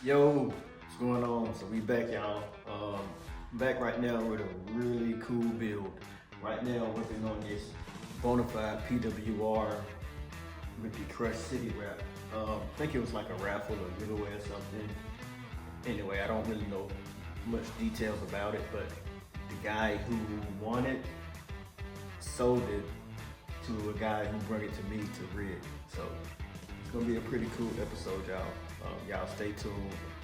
Yo, what's going on? So we back, y'all. Back right now with a really cool build. Right now working on this Bonafied PWR with the Crush City wrap. I think it was like a raffle or giveaway or something. Anyway, I don't really know much details about it, but the guy who won it sold it to a guy who brought it to me to rig. So it's gonna be a pretty cool episode, y'all. Y'all stay tuned.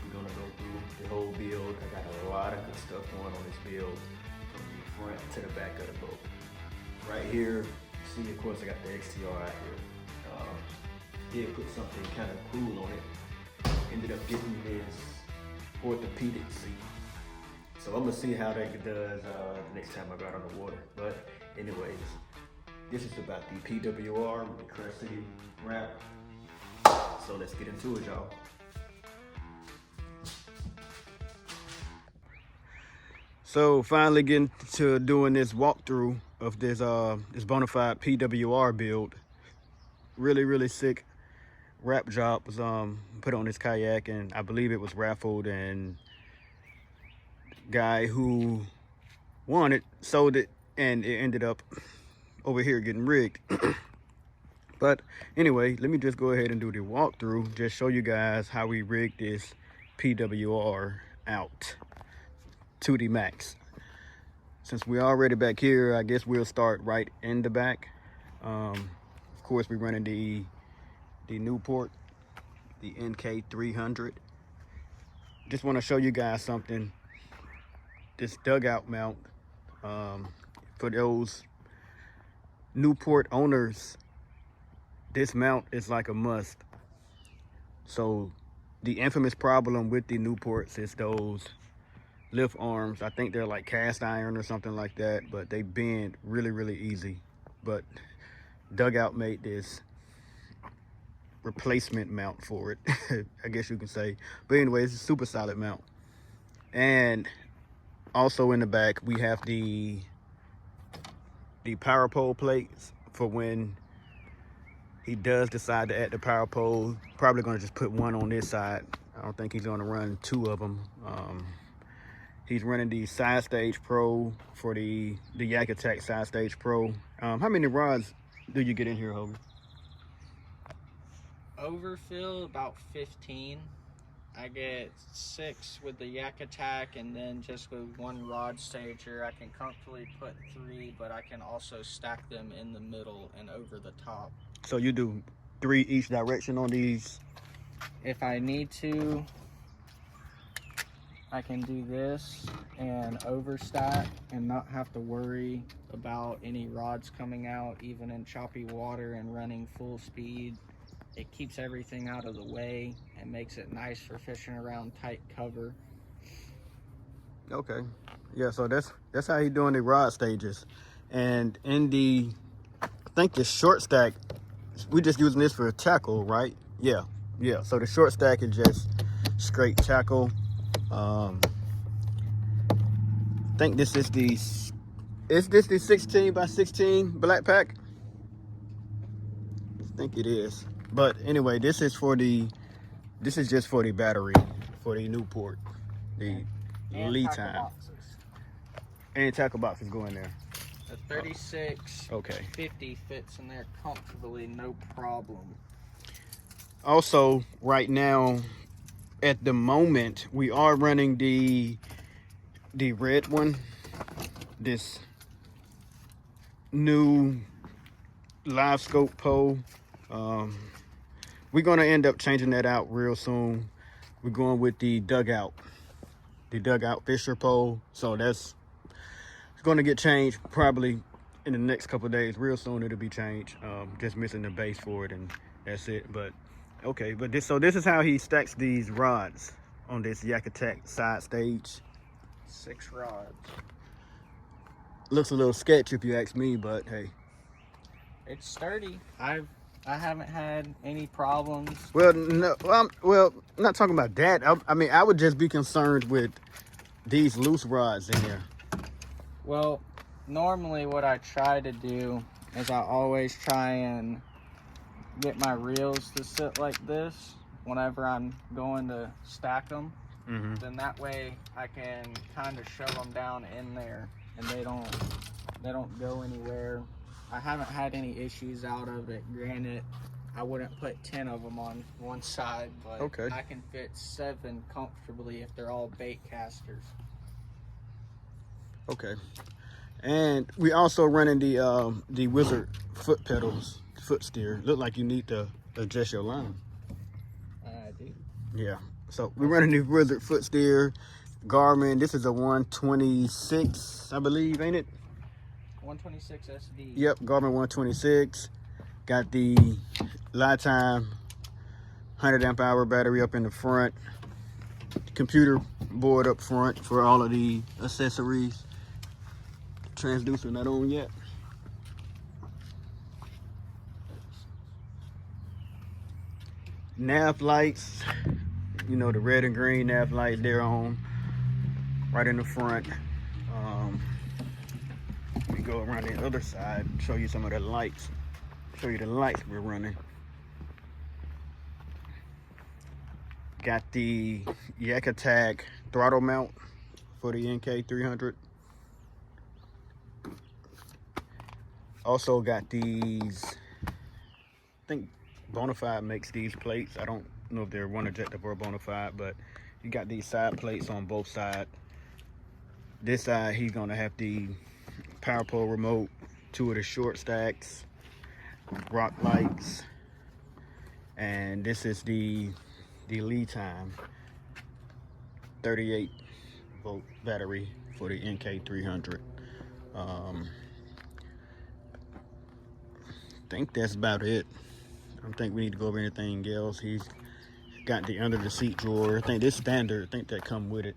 We're gonna go through the whole build. I got a lot of good stuff going on this build from the front to the back of the boat. Right here, see, of course, I got the XTR out here. Did put something kind of cool on it. Ended up getting this orthopedic seat. So I'm gonna see how that does the next time I go out on the water. But anyways, this is about the PWR with the Crush City wrap. So let's get into it, y'all. So finally getting to doing this walkthrough of this this Bonafied PWR build. Really sick wrap job was put on this kayak, and I believe it was raffled, and guy who won it sold it, and it ended up over here getting rigged. But anyway, let me just go ahead and do the walkthrough, just show you guys how we rigged this PWR out to the max. Since we're already back here, I guess we'll start right in the back. Of course, we're running the Newport, the NK300. Just want to show you guys something. This dugout mount, for those Newport owners, this mount is like a must. So the infamous problem with the Newports is those lift arms. I think they're like cast iron or something like that, but they bend really easy. But Dugout made this replacement mount for it, I guess you can say. But anyway, it's a super solid mount. And also in the back, we have the power pole plates for when he does decide to add the power pole. Probably gonna just put one on this side. I don't think he's gonna run two of them. He's running the Side Stage Pro for the Yak Attack Side Stage Pro. How many rods do you get in here, Hogan? Overfill about 15. I get 6 with the Yak Attack, and then just with one rod stager I can comfortably put 3, but I can also stack them in the middle and over the top. So you do 3 each direction on these? If I need to, I can do this and overstack and not have to worry about any rods coming out, even in choppy water and running full speed. It keeps everything out of the way and makes it nice for fishing around tight cover. Okay, yeah, so that's how he's doing the rod stages. And in the, I think the short stack, we're just using this for tackle, right? Yeah, so the short stack is just straight tackle. I think this is the 16 by 16 black pack? I think it is. But anyway, this is just for the battery, for the Newport, the Litime. And tackle boxes go in there. The 36, okay, 50 fits in there comfortably, no problem. Also, right now, at the moment, we are running the red one, this new Livescope pole. We're gonna end up changing that out real soon. We're going with the dugout Fisher pole. So it's gonna get changed probably in the next couple of days. Real soon it'll be changed. Just missing the base for it, and that's it. But okay, but this is how he stacks these rods on this Yak Attack Side Stage. 6 rods. Looks a little sketch if you ask me, but hey. It's sturdy. I haven't had any problems. Well, no, well, I'm not talking about that. I mean, I would just be concerned with these loose rods in here. Well, normally what I try to do is I always try and get my reels to sit like this whenever I'm going to stack them. Mm-hmm. Then that way I can kind of shove them down in there, and they don't go anywhere. I haven't had any issues out of it. Granted, I wouldn't put 10 of them on one side, but Okay. I can fit 7 comfortably if they're all bait casters. Okay. And we also running the Wizard foot pedals, foot steer. Look like you need to adjust your line. I do. Yeah. So we're running the Wizard foot steer, Garmin. This is a 126, I believe, ain't it? 126 SD. Yep, Garmin 126. Got the Litime 100 amp hour battery up in the front. Computer board up front for all of the accessories. Transducer not on yet. Nav lights, you know, the red and green nav lights, they're on right in the front. We go around the other side, show you some of the lights, show you the lights we're running. Got the Yak Attack throttle mount for the NK300. Also got these, I think Bonafied makes these plates. I don't know if they're one objective or Bonafied, but you got these side plates on both sides. This side, he's gonna have the power pole remote, 2 of the short stacks, rock lights, and this is the Litime 38 volt battery for the NK300. I think that's about it. I don't think we need to go over anything else. He's got the under the seat drawer. I think this standard. I think that come with it.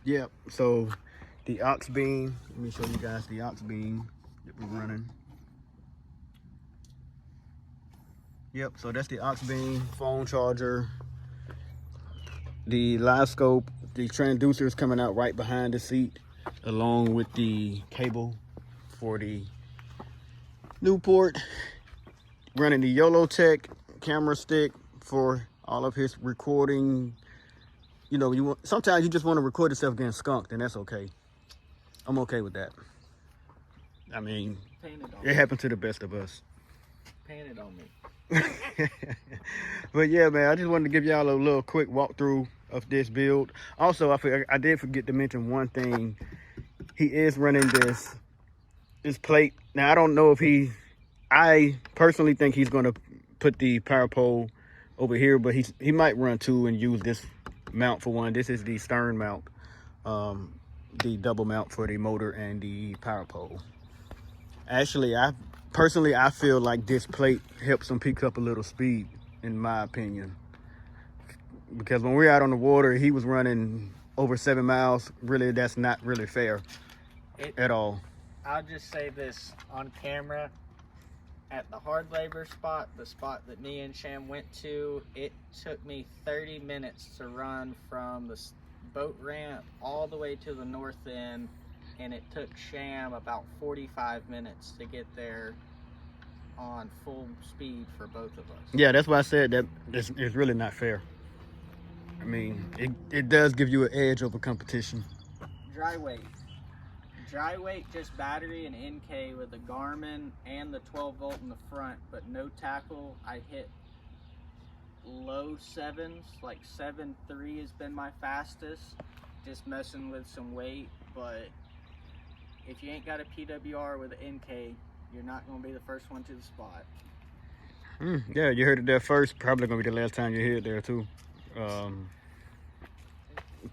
Yeah. So the Auxbeam. Let me show you guys the Auxbeam that we're running. Yep. So that's the Auxbeam phone charger. The Livescope. The transducer is coming out right behind the seat, along with the cable for the Newport. Running the YOLO Tech camera stick for all of his recording. You know, sometimes you just want to record yourself getting skunked, and that's okay. I'm okay with that. I mean, it happened to the best of us. Paint it on me. But yeah, man, I just wanted to give y'all a little quick walkthrough of this build. Also, I did forget to mention one thing. He is running this plate. Now, I don't know if I personally think he's going to put the power pole over here, but he might run 2 and use this mount for one. This is the stern mount, the double mount for the motor and the power pole. Actually, I feel like this plate helps him pick up a little speed, in my opinion. Because when we're out on the water, he was running over 7 miles. Really, that's not really fair at all. I'll just say this on camera. At the hard labor spot, the spot that me and Sham went to, it took me 30 minutes to run from the boat ramp all the way to the north end, and it took Sham about 45 minutes to get there on full speed for both of us. Yeah, that's why I said that it's really not fair. I mean, it does give you an edge over competition. Dry weight, just battery and NK with the Garmin and the 12 volt in the front, but no tackle. I hit low 7s, like 7.3 has been my fastest, just messing with some weight. But if you ain't got a PWR with an NK, you're not going to be the first one to the spot. Yeah, you heard it there first. Probably going to be the last time you hear it there too. I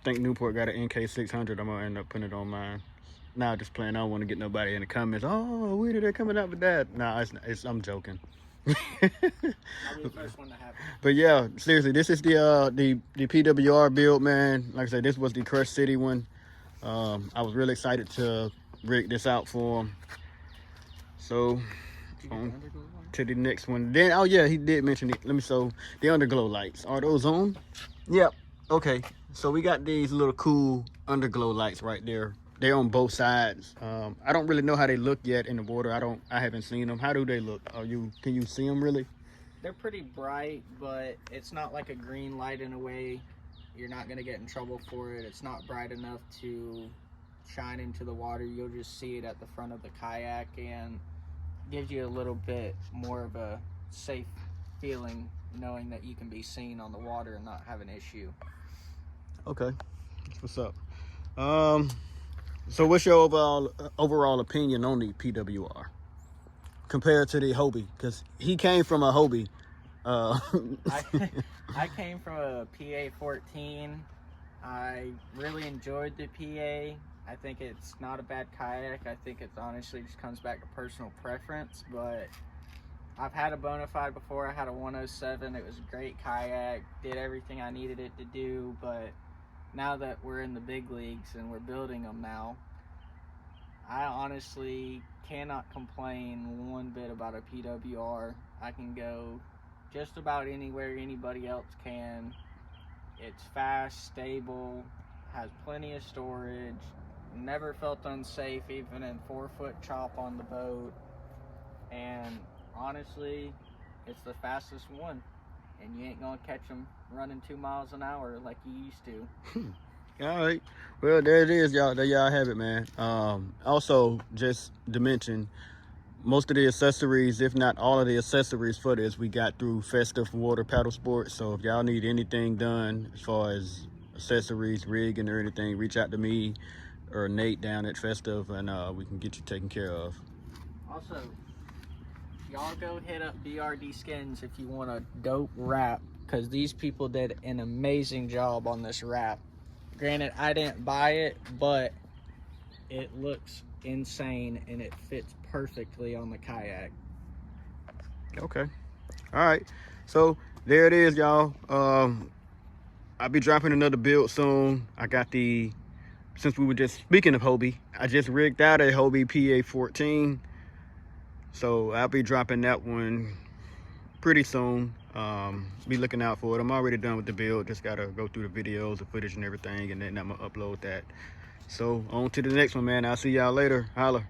think Newport got an NK600. I'm going to end up putting it on mine. Nah, just playing. I don't want to get nobody in the comments. Oh, where did they coming out with that? Nah, I'm joking. I'll be the first one to have it. But yeah, seriously, this is the PWR build, man. Like I said, this was the Crush City one. I was really excited to rig this out for him. So on to the next one. Then, oh yeah, he did mention it. So the underglow lights, are those on? Yep. Okay. So we got these little cool underglow lights right there. They're on both sides. I don't really know how they look yet in the water. I haven't seen them. How do they look? Can you see them really? they're pretty bright, but it's not like a green light in a way. You're not gonna get in trouble for it. It's not bright enough to shine into the water. You'll just see it at the front of the kayak, and gives you a little bit more of a safe feeling knowing that you can be seen on the water and not have an issue. Okay, that's what's up. So what's your overall opinion on the PWR compared to the Hobie? Because he came from a Hobie. I came from a PA-14. I really enjoyed the PA. I think it's not a bad kayak. I think it honestly just comes back to personal preference, but I've had a Bonafied before. I had a 107. It was a great kayak, did everything I needed it to do, but now that we're in the big leagues and we're building them now, I honestly cannot complain one bit about a PWR. I can go just about anywhere anybody else can. It's fast, stable, has plenty of storage, never felt unsafe even in 4-foot chop on the boat, and honestly, it's the fastest one, and you ain't gonna catch them running 2 miles an hour like you used to. All right, well, there it is, y'all. There y'all have it, man. Also, just to mention, most of the accessories, if not all of the accessories for this, we got through Festive Water Paddle Sports. So if y'all need anything done as far as accessories, rigging, or anything, reach out to me or Nate down at Festive, and we can get you taken care of. Also, y'all go hit up BRD Skins if you want a dope wrap, because these people did an amazing job on this wrap. Granted, I didn't buy it, but it looks insane and it fits perfectly on the kayak. Okay, all right, so there it is, y'all. I'll be dropping another build soon. I got since we were just speaking of Hobie, I just rigged out a Hobie PA-14, so I'll be dropping that one pretty soon. Be looking out for it. I'm already done with the build, just gotta go through the videos, the footage and everything, and then I'm gonna upload that. So on to the next one, man. I'll see y'all later. Holla.